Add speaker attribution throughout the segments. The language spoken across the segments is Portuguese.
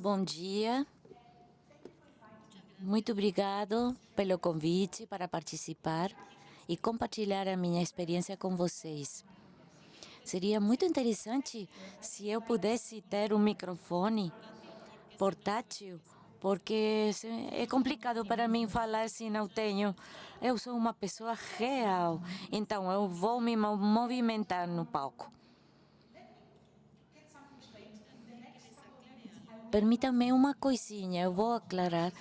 Speaker 1: Bom dia. Muito obrigado pelo convite para participar e compartilhar a minha experiência com vocês. Seria muito interessante se eu pudesse ter um microfone portátil, porque é complicado para mim falar se não tenho. Eu sou uma pessoa real, então eu vou me movimentar no palco. Permita-me uma coisinha, eu vou aclarar.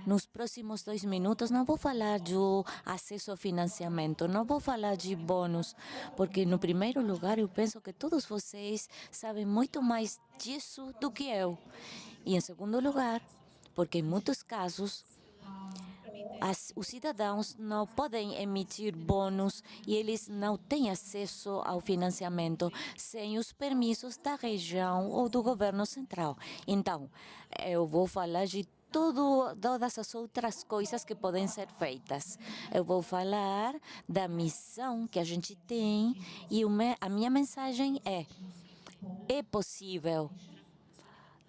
Speaker 1: Nos próximos 2 minutos, não vou falar do acesso ao financiamento, não vou falar de bônus, porque, no primeiro lugar, eu penso que todos vocês sabem muito mais disso do que eu. E, em segundo lugar, porque, em muitos casos, os cidadãos não podem emitir bônus e eles não têm acesso ao financiamento sem os permissos da região ou do governo central. Então, eu vou falar de todas as outras coisas que podem ser feitas. Eu vou falar da missão que a gente tem e a minha mensagem é possível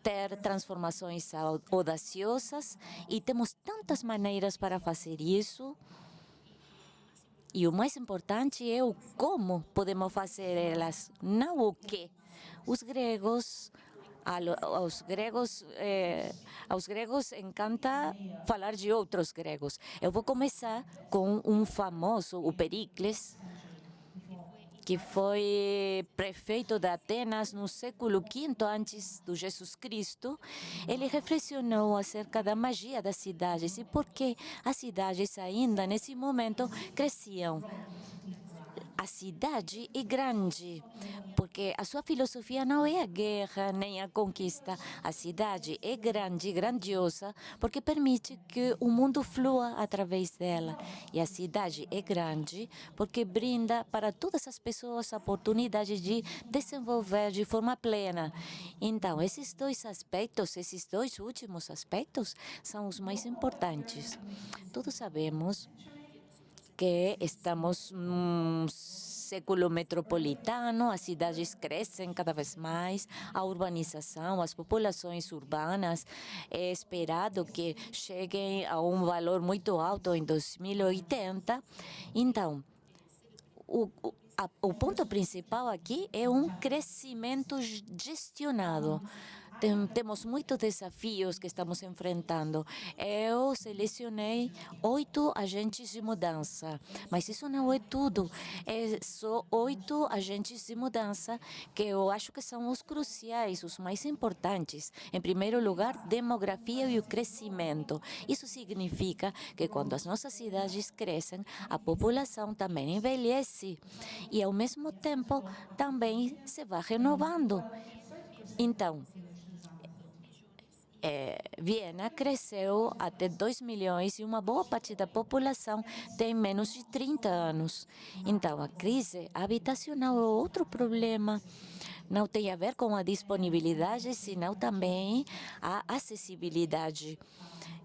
Speaker 1: ter transformações audaciosas e temos tantas maneiras para fazer isso. E o mais importante é o como podemos fazer elas, não o que. Os gregos, aos gregos encanta falar de outros gregos. Eu vou começar com um famoso, o Pericles, que foi prefeito de Atenas no século V antes de Jesus Cristo. Ele reflexionou acerca da magia das cidades e por que as cidades ainda nesse momento cresciam. A cidade é grande, porque a sua filosofia não é a guerra nem a conquista. A cidade é grande, grandiosa, porque permite que o mundo flua através dela. E a cidade é grande porque brinda para todas as pessoas a oportunidade de desenvolver de forma plena. Então, esses dois aspectos, esses dois últimos aspectos, são os mais importantes. Todos sabemos que estamos num século metropolitano, as cidades crescem cada vez mais, a urbanização, as populações urbanas, é esperado que cheguem a um valor muito alto em 2080. Então, o ponto principal aqui é um crescimento gestionado. Temos muitos desafios que estamos enfrentando. Eu selecionei 8 agentes de mudança, mas isso não é tudo. É só 8 agentes de mudança que eu acho que são os cruciais, os mais importantes. Em primeiro lugar, demografia e o crescimento. Isso significa que quando as nossas cidades crescem, a população também envelhece e, ao mesmo tempo, também se vai renovando. Então, Viena cresceu até 2 milhões e uma boa parte da população tem menos de 30 anos. Então, a crise habitacional é outro problema. Não tem a ver com a disponibilidade, senão também a acessibilidade.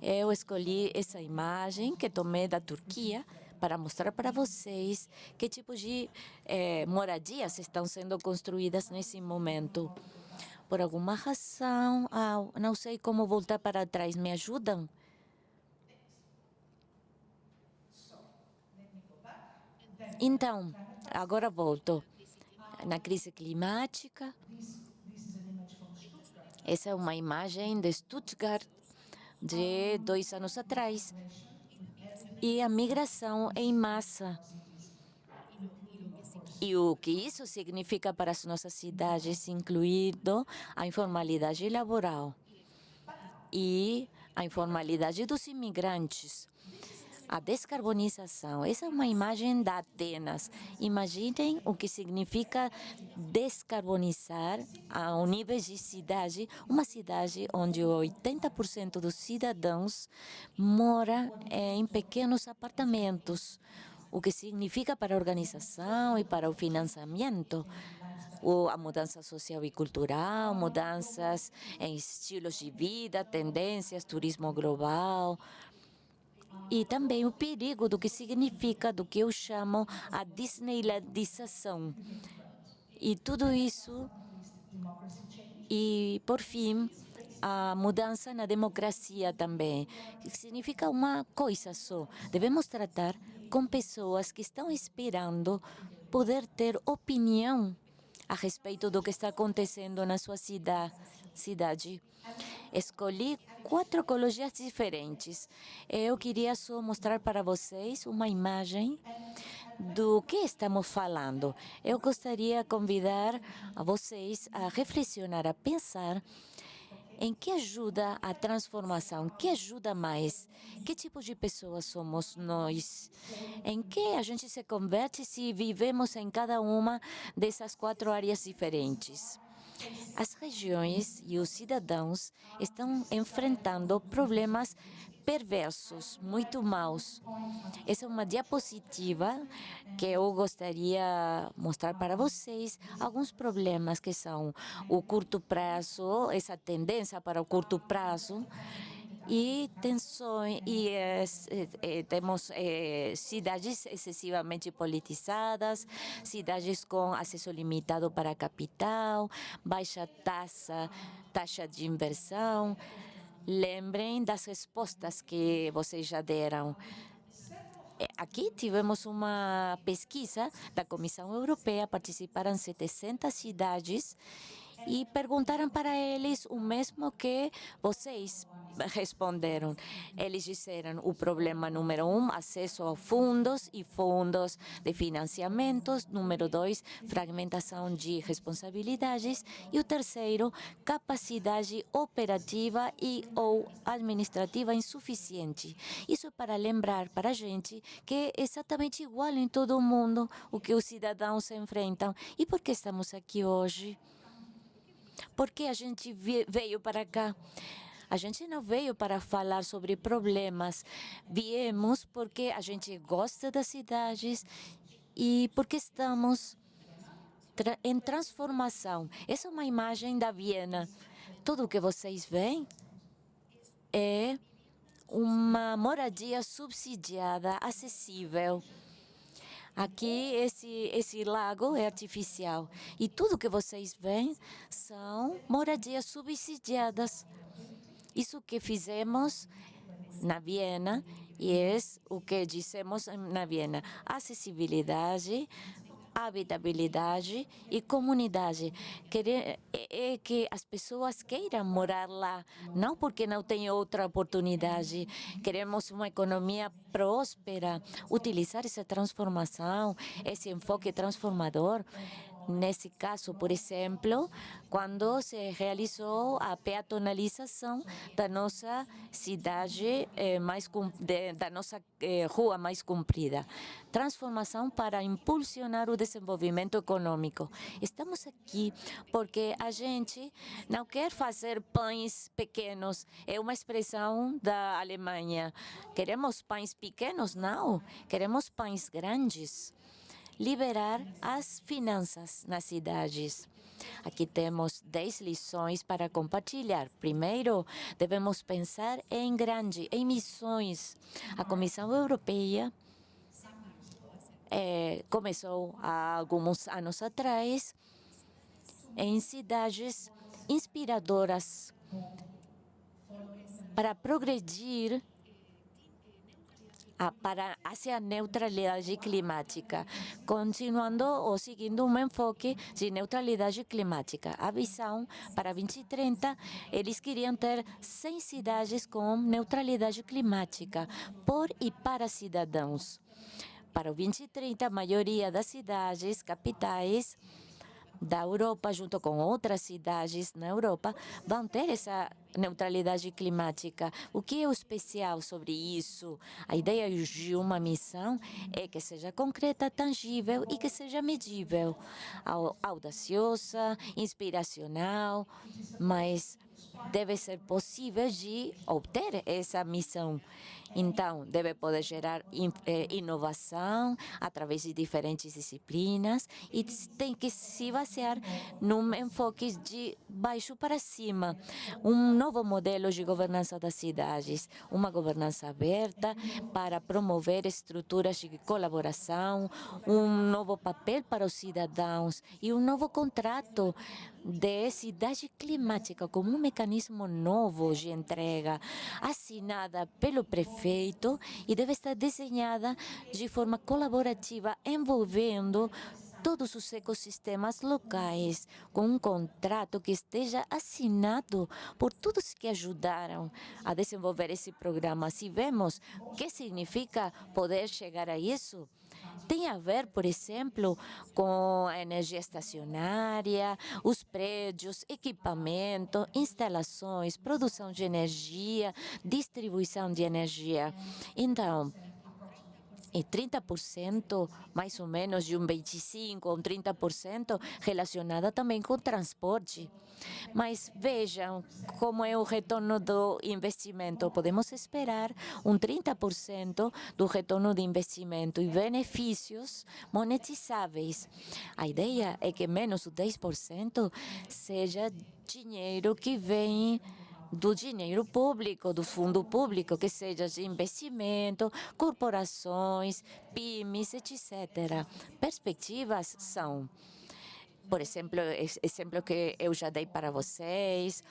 Speaker 1: Eu escolhi essa imagem que tomei da Turquia para mostrar para vocês que tipo de moradias estão sendo construídas nesse momento. Por alguma razão, não sei como voltar para trás. Me ajudam? Então, agora volto. Na crise climática, essa é uma imagem de Stuttgart de 2 anos atrás. E a migração em massa. E o que isso significa para as nossas cidades, incluindo a informalidade laboral e a informalidade dos imigrantes. A descarbonização. Essa é uma imagem da Atenas. Imaginem o que significa descarbonizar a um nível de cidade, uma cidade onde 80% dos cidadãos mora em pequenos apartamentos, o que significa para a organização e para o financiamento. A mudança social e cultural, mudanças em estilos de vida, tendências, turismo global, e também o perigo do que significa, do que eu chamo a disneylandização. E tudo isso, e por fim, a mudança na democracia também, que significa uma coisa só. Devemos tratar com pessoas que estão esperando poder ter opinião a respeito do que está acontecendo na sua cidade. Escolhi 4 ecologias diferentes. Eu queria só mostrar para vocês uma imagem do que estamos falando. Eu gostaria de convidar a vocês a reflexionar, a pensar em que ajuda a transformação, que ajuda mais, que tipo de pessoas somos nós, em que a gente se converte se vivemos em cada uma dessas 4 áreas diferentes. As regiões e os cidadãos estão enfrentando problemas perversos, muito maus. Essa é uma diapositiva que eu gostaria de mostrar para vocês alguns problemas que são o curto prazo, essa tendência para o curto prazo, e tensões temos cidades excessivamente politizadas, cidades com acesso limitado para capital, baixa taxa de inversão. Lembrem das respostas que vocês já deram. Aqui tivemos uma pesquisa da Comissão Europeia, participaram 700 cidades e perguntaram para eles o mesmo que vocês responderam. Eles disseram o problema número 1, acesso a fundos e fundos de financiamentos. Número 2, fragmentação de responsabilidades. E o terceiro, capacidade operativa e ou administrativa insuficiente. Isso é para lembrar para a gente que é exatamente igual em todo o mundo o que os cidadãos enfrentam. E por que estamos aqui hoje? Por que a gente veio para cá? A gente não veio para falar sobre problemas. Viemos porque a gente gosta das cidades e porque estamos em transformação. Essa é uma imagem da Viena. Tudo o que vocês veem é uma moradia subsidiada, acessível. Aqui, esse lago é artificial. E tudo que vocês veem são moradias subsidiadas. Isso que fizemos na Viena e é o que dissemos na Viena. Acessibilidade, habitabilidade e comunidade. É que as pessoas queiram morar lá, não porque não têm outra oportunidade. Queremos uma economia próspera, utilizar essa transformação, esse enfoque transformador. Nesse caso, por exemplo, quando se realizou a peatonalização da nossa cidade, da nossa rua mais comprida. Transformação para impulsionar o desenvolvimento econômico. Estamos aqui porque a gente não quer fazer pães pequenos. É uma expressão da Alemanha. Queremos pães pequenos? Não. Queremos pães grandes. Liberar as finanças nas cidades. Aqui temos 10 lições para compartilhar. Primeiro, devemos pensar em grande, em missões. A Comissão Europeia começou há alguns anos atrás em cidades inspiradoras para progredir hacia a neutralidade climática, continuando ou seguindo um enfoque de neutralidade climática. A visão para 2030, eles queriam ter 100 cidades com neutralidade climática, por e para cidadãos. Para o 2030, a maioria das cidades, capitais da Europa, junto com outras cidades na Europa, vão ter essa neutralidade climática. O que é o especial sobre isso? A ideia de uma missão é que seja concreta, tangível e que seja medível, audaciosa, inspiracional, mas deve ser possível de obter essa missão. Então, deve poder gerar inovação através de diferentes disciplinas e tem que se basear num enfoque de baixo para cima, um novo modelo de governança das cidades, uma governança aberta para promover estruturas de colaboração, um novo papel para os cidadãos e um novo contrato de cidade climática como um mecanismo novo de entrega, assinada pelo prefeito e deve estar desenhada de forma colaborativa, envolvendo todos os ecossistemas locais, com um contrato que esteja assinado por todos que ajudaram a desenvolver esse programa. Se vemos o que significa poder chegar a isso, tem a ver, por exemplo, com a energia estacionária, os prédios, equipamento, instalações, produção de energia, distribuição de energia. Então, e 30%, mais ou menos, de 25% ou 30% relacionada também com o transporte. Mas vejam como é o retorno do investimento. Podemos esperar 30% do retorno de investimento e benefícios monetizáveis. A ideia é que menos de 10% seja dinheiro que vem do dinheiro público, do fundo público, que seja de investimento, corporações, PYMEs, etc. Perspectivas são, por exemplo, exemplo que eu já dei para vocês,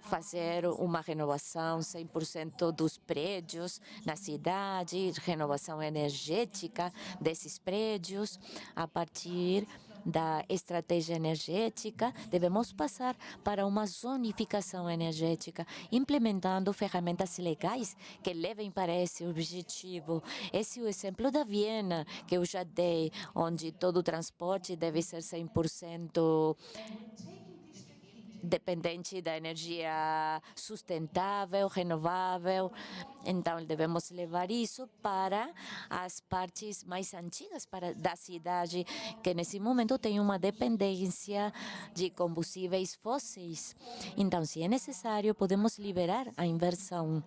Speaker 1: fazer uma renovação 100% dos prédios na cidade, renovação energética desses prédios a partir da estratégia energética, devemos passar para uma zonificação energética, implementando ferramentas legais que levem para esse objetivo. Esse é o exemplo da Viena, que eu já dei, onde todo o transporte deve ser 100% dependente da energia sustentável, renovável. Então, devemos levar isso para as partes mais antigas da cidade, que nesse momento tem uma dependência de combustíveis fósseis. Então, se é necessário, podemos liberar a inversão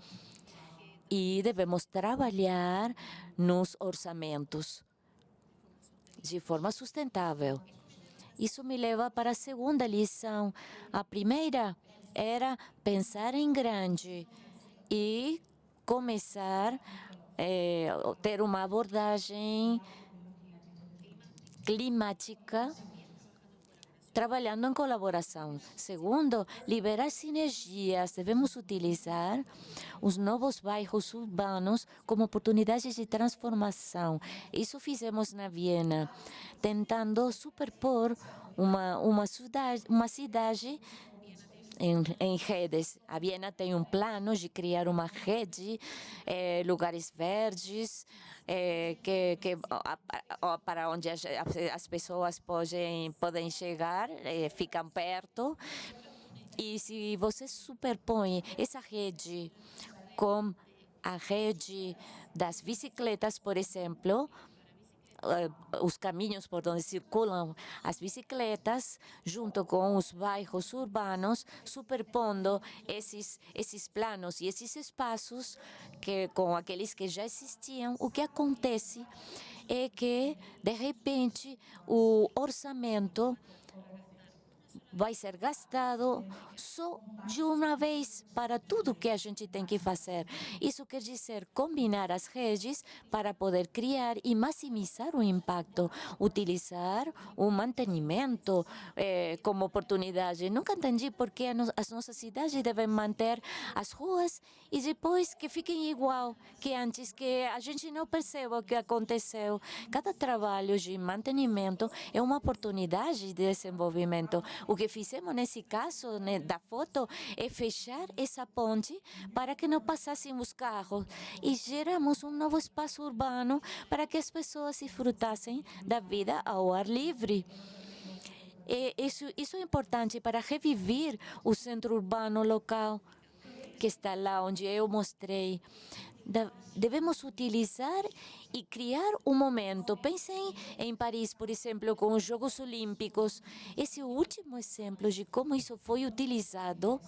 Speaker 1: e devemos trabalhar nos orçamentos de forma sustentável. Isso me leva para a segunda lição. A primeira era pensar em grande e começar a ter uma abordagem climática trabalhando em colaboração. Segundo, liberar sinergias. Devemos utilizar os novos bairros urbanos como oportunidades de transformação. Isso fizemos na Viena, tentando superpor uma cidade em redes. A Viena tem um plano de criar uma rede, lugares verdes, para onde as pessoas podem chegar, ficam perto. E se você superpõe essa rede com a rede das bicicletas, por exemplo, os caminhos por onde circulam as bicicletas, junto com os bairros urbanos, superpondo esses planos e esses espaços com aqueles que já existiam, o que acontece é que, de repente, o orçamento vai ser gastado só de uma vez para tudo que a gente tem que fazer. Isso quer dizer combinar as redes para poder criar e maximizar o impacto, utilizar o mantenimento como oportunidade. Nunca entendi por que as nossas cidades devem manter as ruas e depois que fiquem igual que antes, que a gente não perceba o que aconteceu. Cada trabalho de mantenimento é uma oportunidade de desenvolvimento. O que fizemos nesse caso, né, da foto, é fechar essa ponte para que não passassem os carros e geramos um novo espaço urbano para que as pessoas desfrutassem da vida ao ar livre. E isso é importante para reviver o centro urbano local, que está lá onde eu mostrei. Devemos utilizar e criar um momento. Pensem em Paris, por exemplo, com os Jogos Olímpicos. Esse é o último exemplo de como isso foi utilizado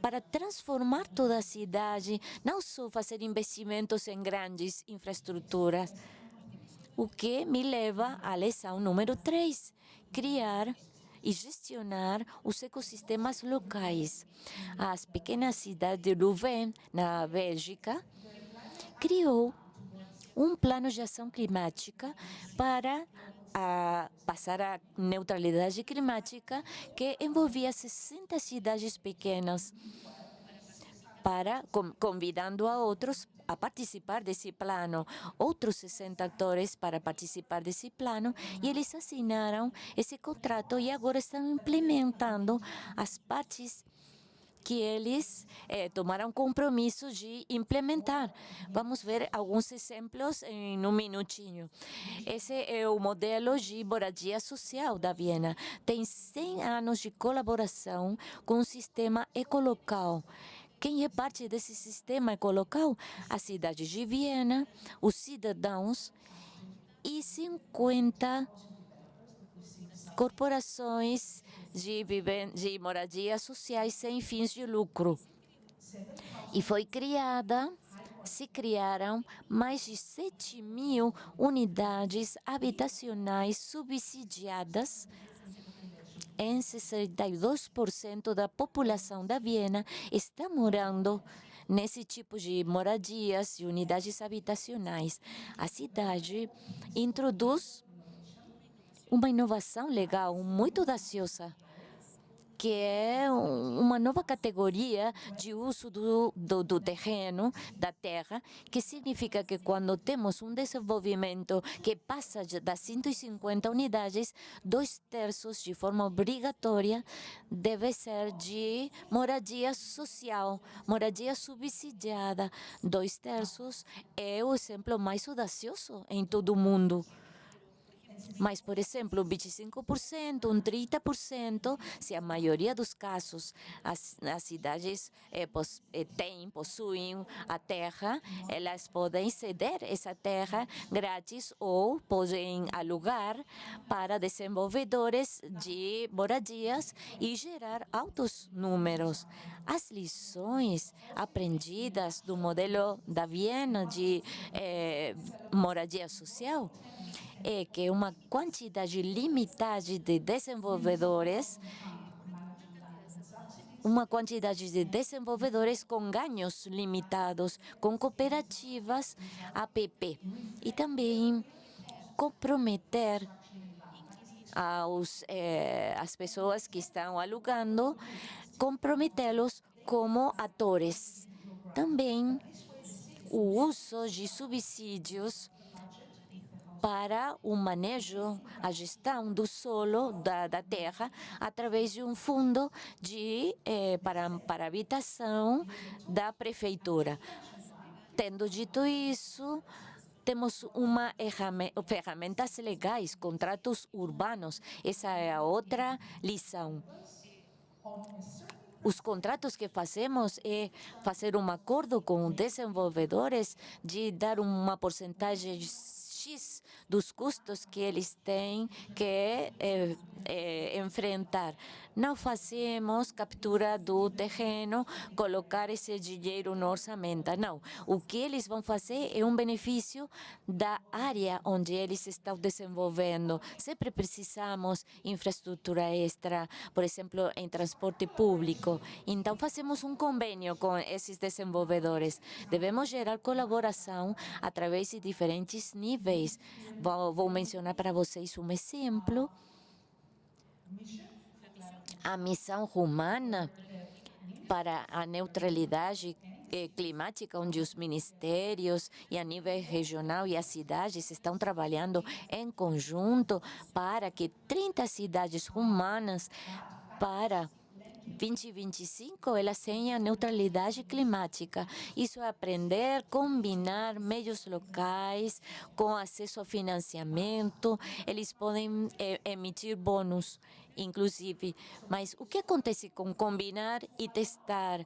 Speaker 1: para transformar toda a cidade, não só fazer investimentos em grandes infraestruturas. O que me leva à lição número 3, criar e gestionar os ecossistemas locais. As pequenas cidades de Louvain, na Bélgica, criou um plano de ação climática para a passar a neutralidade climática, que envolvia 60 cidades pequenas, convidando a outros a participar desse plano, outros 60 atores para participar desse plano, e eles assinaram esse contrato e agora estão implementando as partes que eles tomaram compromisso de implementar. Vamos ver alguns exemplos em um minutinho. Esse é o modelo de moradia social da Viena. Tem 100 anos de colaboração com o sistema ecolocal. Quem é parte desse sistema ecolocal? A cidade de Viena, os cidadãos e 50 corporações de moradias sociais sem fins de lucro. E se criaram mais de 7.000 unidades habitacionais subsidiadas. Em 62% da população da Viena está morando nesse tipo de moradias e unidades habitacionais. A cidade introduz uma inovação legal, muito audaciosa, que é uma nova categoria de uso do terreno, da terra, que significa que quando temos um desenvolvimento que passa das 150 unidades, 2/3 de forma obrigatória deve ser de moradia social, moradia subsidiada. 2/3 é o exemplo mais audacioso em todo o mundo. Mas, por exemplo, 25%, 30%, se a maioria dos casos as cidades possuem a terra, elas podem ceder essa terra grátis ou podem alugar para desenvolvedores de moradias e gerar altos números. As lições aprendidas do modelo da Viena de moradia social é que uma quantidade limitada de desenvolvedores, com ganhos limitados, com cooperativas APP, e também comprometer as pessoas que estão alugando, comprometê-los como atores. Também o uso de subsídios para o manejo, a gestão do solo, da terra, através de um fundo para habitação da prefeitura. Tendo dito isso, temos ferramentas legais, contratos urbanos. Essa é a outra lição. Os contratos que fazemos é fazer um acordo com desenvolvedores de dar uma porcentagem X dos custos que eles têm que enfrentar. Não fazemos captura do terreno, colocar esse dinheiro no orçamento, não. O que eles vão fazer é um benefício da área onde eles estão desenvolvendo. Sempre precisamos infraestrutura extra, por exemplo, em transporte público. Então, fazemos um convênio com esses desenvolvedores. Devemos gerar colaboração através de diferentes níveis. Vou mencionar para vocês um exemplo. A missão romana para a neutralidade climática, onde os ministérios e a nível regional e as cidades estão trabalhando em conjunto para que 30 cidades romanas para 2025 elas tenham neutralidade climática. Isso é aprender, combinar meios locais com acesso ao financiamento. Eles podem emitir bônus, inclusive. Mas o que acontece com combinar e testar?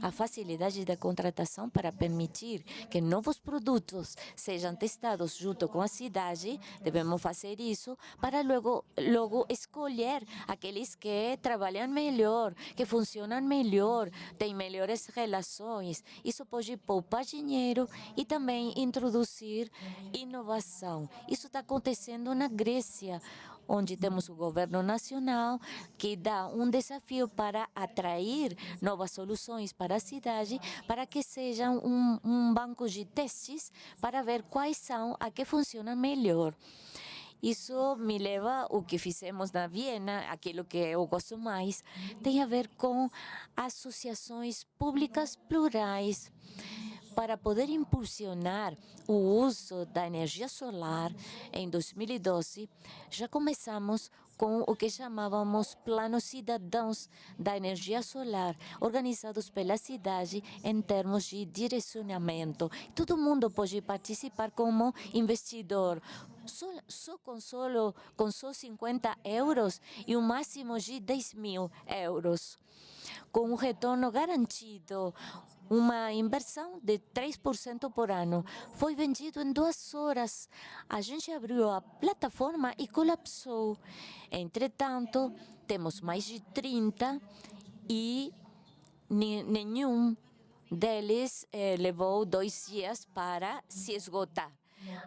Speaker 1: A facilidade da contratação para permitir que novos produtos sejam testados junto com a cidade, devemos fazer isso para logo escolher aqueles que trabalham melhor, que funcionam melhor, têm melhores relações. Isso pode poupar dinheiro e também introduzir inovação. Isso está acontecendo na Grécia, onde temos o governo nacional que dá um desafio para atrair novas soluções para a cidade, para que sejam um banco de testes para ver quais são as que funcionam melhor. Isso me leva ao que fizemos na Viena, aquilo que eu gosto mais, tem a ver com associações públicas plurais para poder impulsionar o uso da energia solar. Em 2012, já começamos com o que chamávamos Planos Cidadãos da Energia Solar, organizados pela cidade em termos de direcionamento. Todo mundo pode participar como investidor, com só 50 euros e um máximo de 10.000 euros, com um retorno garantido, uma inversão de 3% por ano. Foi vendido em 2 horas. A gente abriu a plataforma e colapsou. Entretanto, temos mais de 30 e nenhum deles levou 2 dias para se esgotar.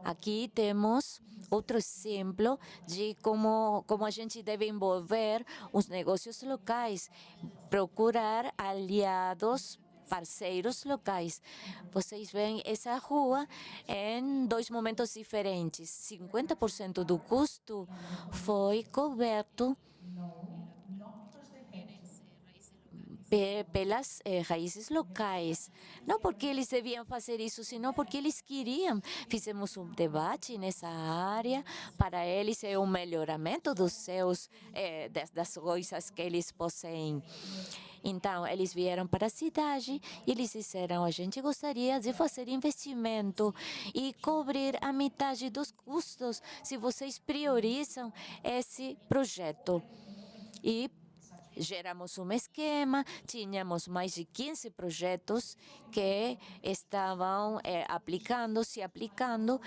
Speaker 1: Aqui temos outro exemplo de como a gente deve envolver os negócios locais, procurar aliados, parceiros locais. Vocês veem essa rua em 2 momentos diferentes. 50% do custo foi coberto pelas raízes locais. Não porque eles deviam fazer isso, senão porque eles queriam. Fizemos um debate nessa área. Para eles é um melhoramento dos seus, das coisas que eles possuem. Então, eles vieram para a cidade e eles disseram: a gente gostaria de fazer investimento e cobrir a metade dos custos se vocês priorizam esse projeto. E geramos um esquema, tínhamos mais de 15 projetos que estavam se aplicando,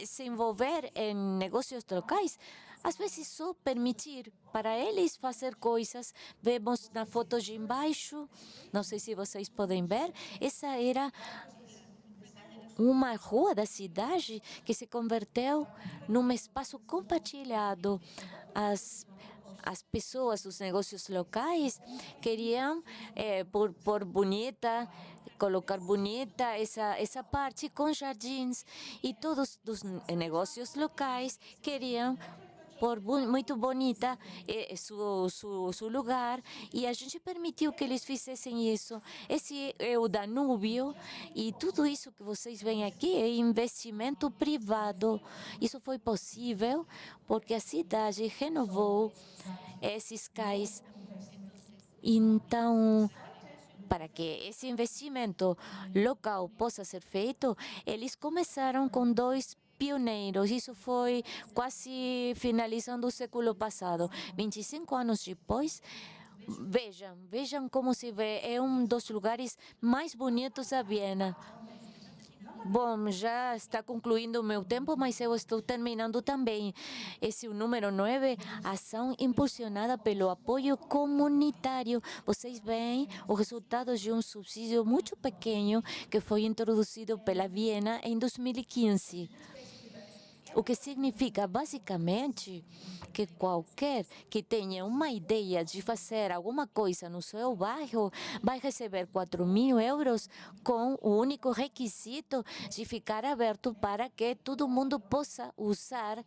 Speaker 1: se envolver em negócios locais. Às vezes só permitir para eles fazer coisas. Vemos na foto de embaixo, não sei se vocês podem ver, essa era uma rua da cidade que se converteu num espaço compartilhado. As pessoas dos negócios locais queriam pôr bonita, colocar bonita essa parte com jardins, e todos os negócios locais queriam por muito bonita seu lugar, e a gente permitiu que eles fizessem isso. Esse é o Danúbio, e tudo isso que vocês veem aqui é investimento privado. Isso foi possível porque a cidade renovou esses cais. Então, para que esse investimento local possa ser feito, eles começaram com 2 pioneiros. Isso foi quase finalizando o século passado. 25 anos depois, vejam como se vê. É um dos lugares mais bonitos da Viena. Bom, já está concluindo o meu tempo, mas eu estou terminando também. Esse é o número 9, ação impulsionada pelo apoio comunitário. Vocês veem o resultado de um subsídio muito pequeno que foi introduzido pela Viena em 2015. O que significa, basicamente, que qualquer que tenha uma ideia de fazer alguma coisa no seu bairro vai receber 4.000 euros, com o único requisito de ficar aberto para que todo mundo possa usar,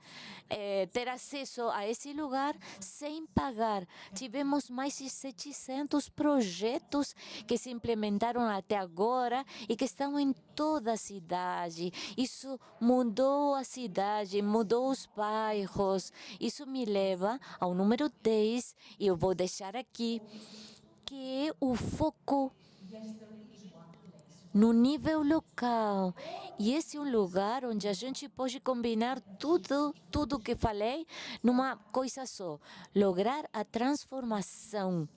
Speaker 1: ter acesso a esse lugar sem pagar. Tivemos mais de 700 projetos que se implementaram até agora e que estão em toda a cidade. Isso mudou a cidade, mudou os bairros. Isso me leva ao número 10, e eu vou deixar aqui, que é o foco no nível local. E esse é um lugar onde a gente pode combinar tudo que falei numa coisa só: lograr a transformação.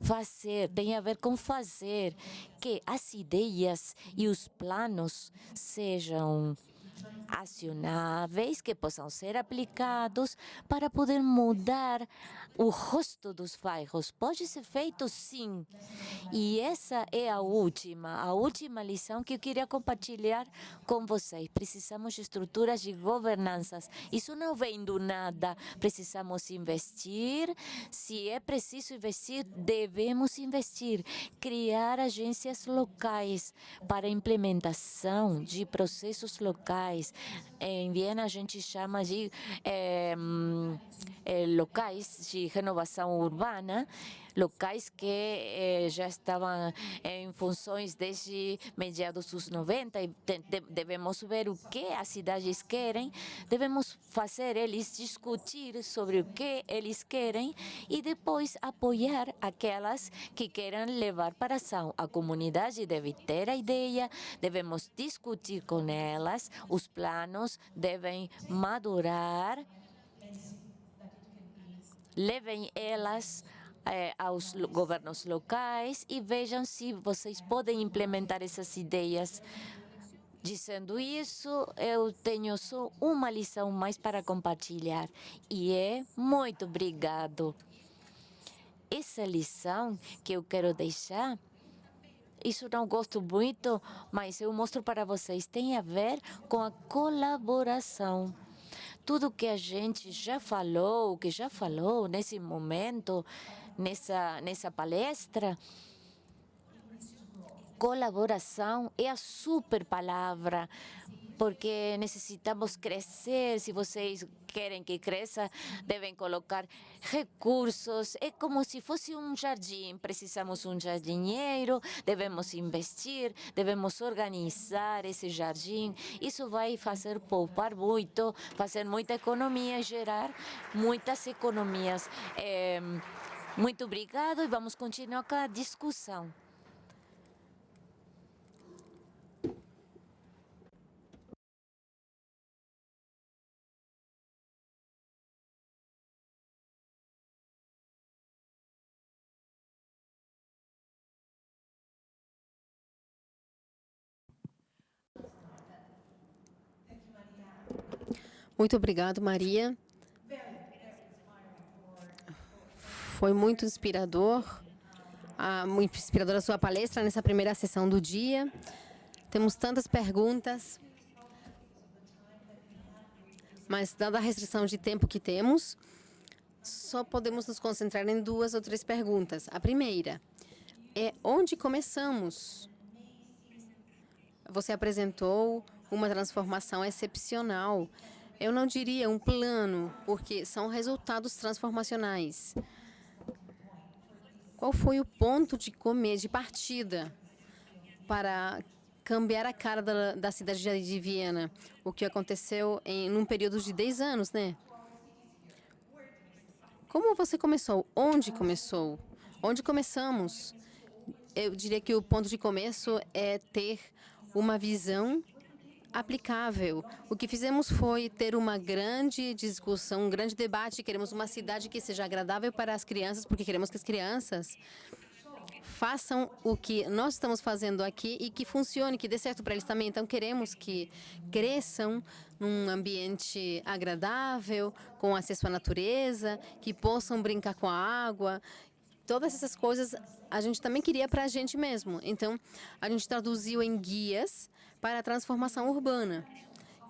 Speaker 1: Fazer, tem a ver com fazer que as ideias e os planos sejam acionáveis, que possam ser aplicados para poder mudar o rosto dos bairros. Pode ser feito, sim. E essa é a última lição que eu queria compartilhar com vocês. Precisamos de estruturas de governanças. Isso não vem do nada. Precisamos investir. Se é preciso investir, devemos investir. Criar agências locais para a implementação de processos locais. locais. Em Viena, a gente chama de locais de renovação urbana, locais que já estavam em funções desde meados dos 90 e devemos ver o que as cidades querem, devemos fazer eles discutir sobre o que eles querem e depois apoiar aquelas que queiram levar para ação. A comunidade deve ter a ideia, devemos discutir com elas, os planos devem madurar, levem elas aos governos locais e vejam se vocês podem implementar essas ideias. Dizendo isso, eu tenho só uma lição mais para compartilhar e muito obrigado. Essa lição que eu quero deixar, isso não gosto muito, mas eu mostro para vocês, tem a ver com a colaboração. Tudo que a gente já falou, nesse momento, nessa palestra, colaboração é a super palavra, porque necessitamos crescer. Se vocês querem que cresça, devem colocar recursos. É como se fosse um jardim. Precisamos de um jardineiro, devemos investir, devemos organizar esse jardim. Isso vai fazer poupar muito, fazer muita economia e gerar muitas economias. Muito obrigado e vamos continuar com a discussão.
Speaker 2: Muito obrigado, Maria. Foi muito inspiradora a sua palestra nessa primeira sessão do dia. Temos tantas perguntas, mas dada a restrição de tempo que temos, só podemos nos concentrar em 2 ou 3 perguntas. A primeira é onde começamos? Você apresentou uma transformação excepcional. Eu não diria um plano, porque são resultados transformacionais. Qual foi o ponto de partida para cambiar a cara da cidade de Viena? O que aconteceu num período de 10 anos, né? Como você começou? Onde começou? Onde começamos? Eu diria que o ponto de começo é ter uma visão aplicável. O que fizemos foi ter uma grande discussão, um grande debate. Queremos uma cidade que seja agradável para as crianças, porque queremos que as crianças façam o que nós estamos fazendo aqui e que funcione, que dê certo para eles também. Então, queremos que cresçam num ambiente agradável, com acesso à natureza, que possam brincar com a água. Todas essas coisas a gente também queria para a gente mesmo. Então, a gente traduziu em guias para a transformação urbana.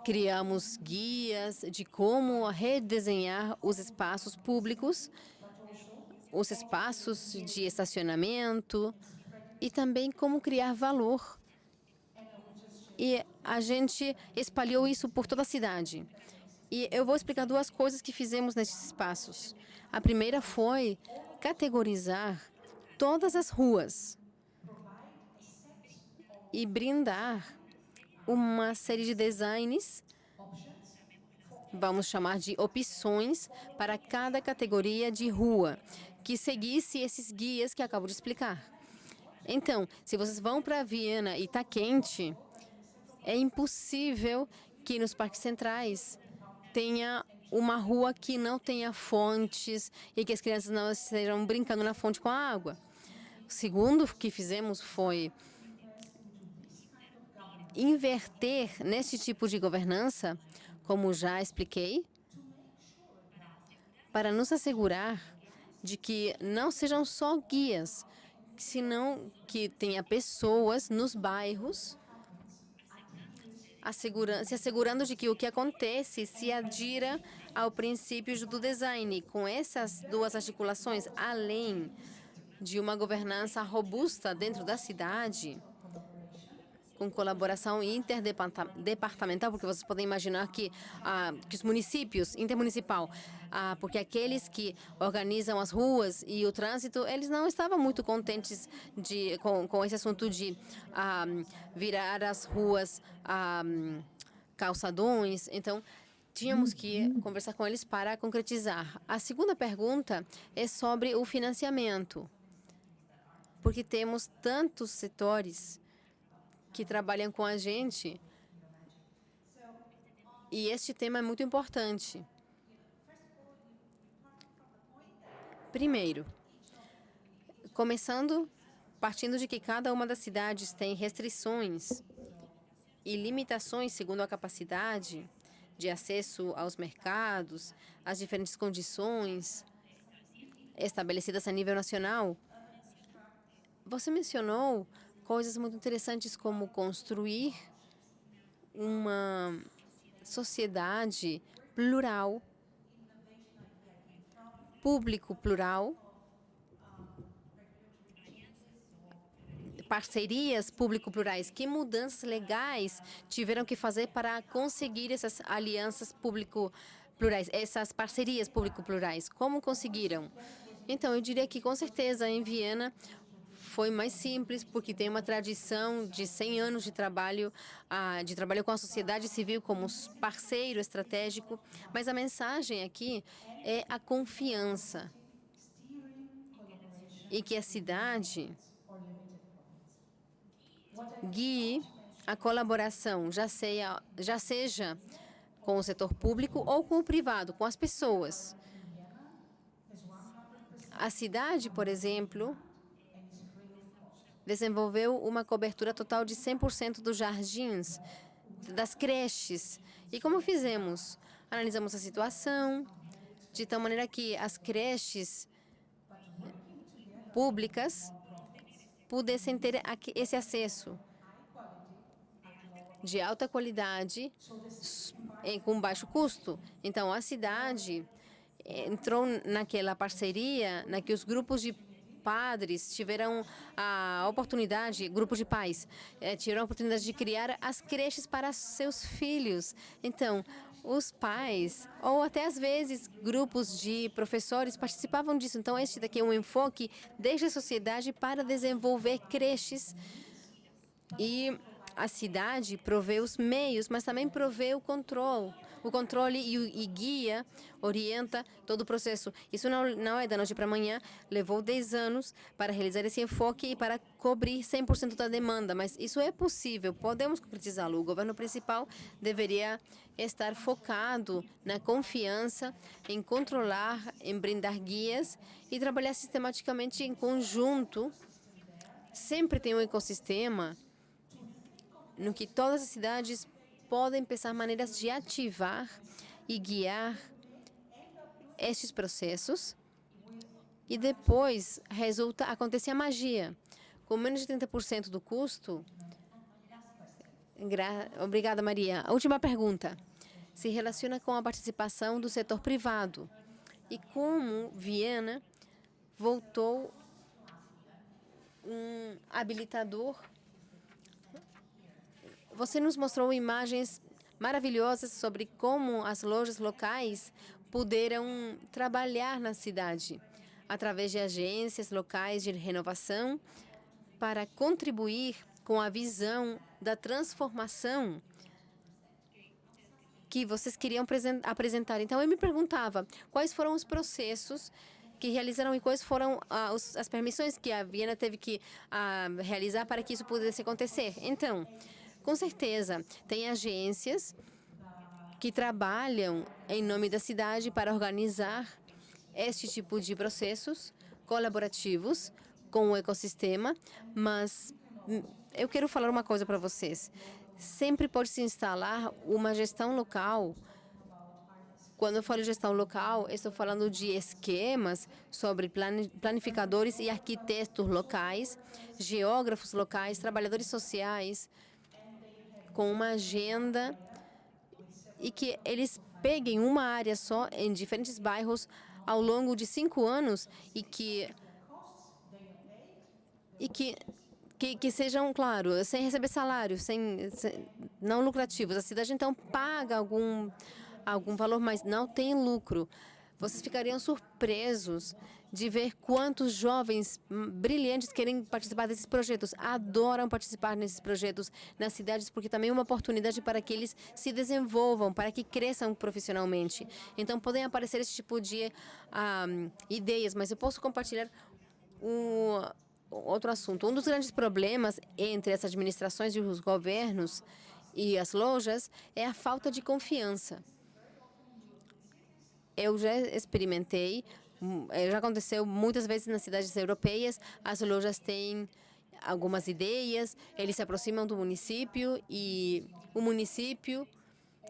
Speaker 2: Criamos guias de como redesenhar os espaços públicos, os espaços de estacionamento e também como criar valor. E a gente espalhou isso por toda a cidade. E eu vou explicar 2 coisas que fizemos nesses espaços. A primeira foi categorizar todas as ruas e brindar uma série de designs, vamos chamar de opções, para cada categoria de rua, que seguisse esses guias que acabo de explicar. Então, se vocês vão para Viena e está quente, é impossível que nos parques centrais tenha uma rua que não tenha fontes e que as crianças não estejam brincando na fonte com a água. O segundo que fizemos foi inverter nesse tipo de governança, como já expliquei, para nos assegurar de que não sejam só guias, senão que tenha pessoas nos bairros se assegurando de que o que acontece se adira ao princípio do design. Com essas 2 articulações, além de uma governança robusta dentro da cidade, com colaboração interdepartamental, porque vocês podem imaginar que os municípios, intermunicipal, porque aqueles que organizam as ruas e o trânsito, eles não estavam muito contentes com esse assunto de virar as ruas calçadões. Então, tínhamos que conversar com eles para concretizar. A segunda pergunta é sobre o financiamento, porque temos tantos setores que trabalham com a gente e este tema é muito importante. Primeiro, partindo de que cada uma das cidades tem restrições e limitações segundo a capacidade de acesso aos mercados, as diferentes condições estabelecidas a nível nacional. Você mencionou coisas muito interessantes como construir uma sociedade plural, público plural, parcerias público-plurais. Que mudanças legais tiveram que fazer para conseguir essas alianças público-plurais, essas parcerias público-plurais? Como conseguiram? Então, eu diria que, com certeza, em Viena foi mais simples, porque tem uma tradição de 100 anos de trabalho com a sociedade civil como parceiro estratégico. Mas a mensagem aqui é a confiança e que a cidade guie a colaboração, já seja com o setor público ou com o privado, com as pessoas. A cidade, por exemplo, desenvolveu uma cobertura total de 100% dos jardins, das creches. E como fizemos? Analisamos a situação, de tal maneira que as creches públicas pudessem ter esse acesso de alta qualidade com baixo custo. Então, a cidade entrou naquela parceria, na que os grupos de padres tiveram a oportunidade, grupos de pais, tiveram a oportunidade de criar as creches para seus filhos. Então, os pais, ou até às vezes grupos de professores participavam disso. Então, este daqui é um enfoque desde a sociedade para desenvolver creches. E a cidade provê os meios, mas também provê o controle e guia, orienta todo o processo. Isso não é da noite para amanhã, levou 10 anos para realizar esse enfoque e para cobrir 100% da demanda, mas isso é possível, podemos concretizá-lo. O governo principal deveria estar focado na confiança, em controlar, em brindar guias e trabalhar sistematicamente em conjunto. Sempre tem um ecossistema no que todas as cidades podem pensar maneiras de ativar e guiar estes processos. E depois acontece a magia. Com menos de 30% do custo. Obrigada, Maria. A última pergunta se relaciona com a participação do setor privado e como Viena voltou um habilitador. Você nos mostrou imagens maravilhosas sobre como as lojas locais puderam trabalhar na cidade através de agências locais de renovação para contribuir com a visão da transformação que vocês queriam apresentar. Então, eu me perguntava quais foram os processos que realizaram e quais foram as permissões que a Viena teve que realizar para que isso pudesse acontecer. Então, com certeza, tem agências que trabalham em nome da cidade para organizar este tipo de processos colaborativos com o ecossistema, mas eu quero falar uma coisa para vocês. Sempre pode se instalar uma gestão local. Quando eu falo gestão local, estou falando de esquemas sobre planificadores e arquitetos locais, geógrafos locais, trabalhadores sociais, com uma agenda e que eles peguem uma área só em diferentes bairros ao longo de 5 anos e que que sejam, claro, sem receber salário, não lucrativos. A cidade, então, paga algum valor, mas não tem lucro. Vocês ficariam surpresos de ver quantos jovens brilhantes querem participar desses projetos, adoram participar nesses projetos nas cidades, porque também é uma oportunidade para que eles se desenvolvam, para que cresçam profissionalmente. Então, podem aparecer esse tipo de ideias, mas eu posso compartilhar outro assunto. Um dos grandes problemas entre as administrações e os governos e as lojas é a falta de confiança. Eu já experimentei, já aconteceu muitas vezes nas cidades europeias, as lojas têm algumas ideias, eles se aproximam do município e o município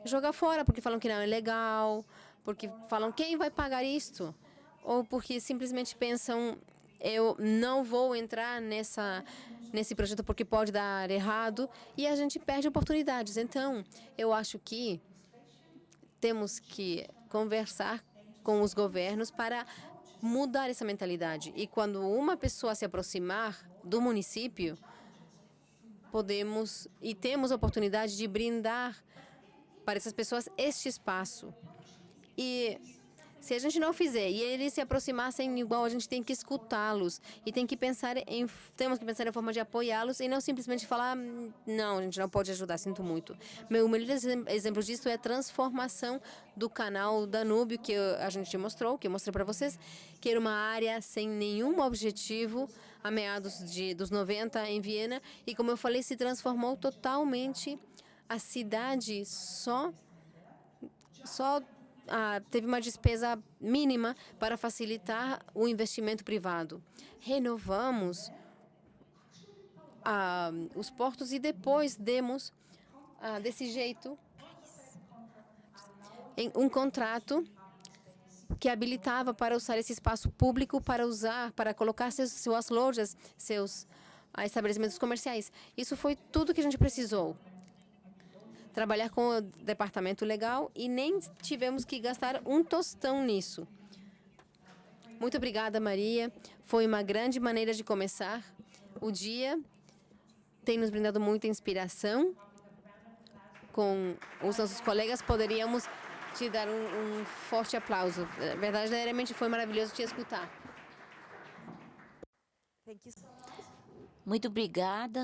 Speaker 2: joga fora porque falam que não é legal, porque falam quem vai pagar isto? Ou porque simplesmente pensam eu não vou entrar nesse projeto porque pode dar errado e a gente perde oportunidades. Então, eu acho que temos que conversar com os governos para mudar essa mentalidade. E quando uma pessoa se aproximar do município, podemos e temos a oportunidade de brindar para essas pessoas este espaço. E se a gente não fizer e eles se aproximassem igual, a gente tem que escutá-los e temos que pensar em forma de apoiá-los e não simplesmente falar, não, a gente não pode ajudar, sinto muito. Meu melhor exemplo disso é a transformação do canal Danúbio, que a gente mostrou, que eu mostrei para vocês, que era uma área sem nenhum objetivo, a meados dos 90 em Viena, e como eu falei, se transformou totalmente. A cidade só teve uma despesa mínima para facilitar o investimento privado. Renovamos os portos e depois demos, desse jeito, um contrato que habilitava para usar esse espaço público para colocar suas lojas, seus estabelecimentos comerciais. Isso foi tudo que a gente precisou. Trabalhar com o departamento legal e nem tivemos que gastar um tostão nisso. Muito obrigada, Maria. Foi uma grande maneira de começar o dia. Tem nos brindado muita inspiração. Com os nossos colegas, poderíamos te dar um forte aplauso. Verdadeiramente foi maravilhoso te escutar.
Speaker 1: Muito obrigada.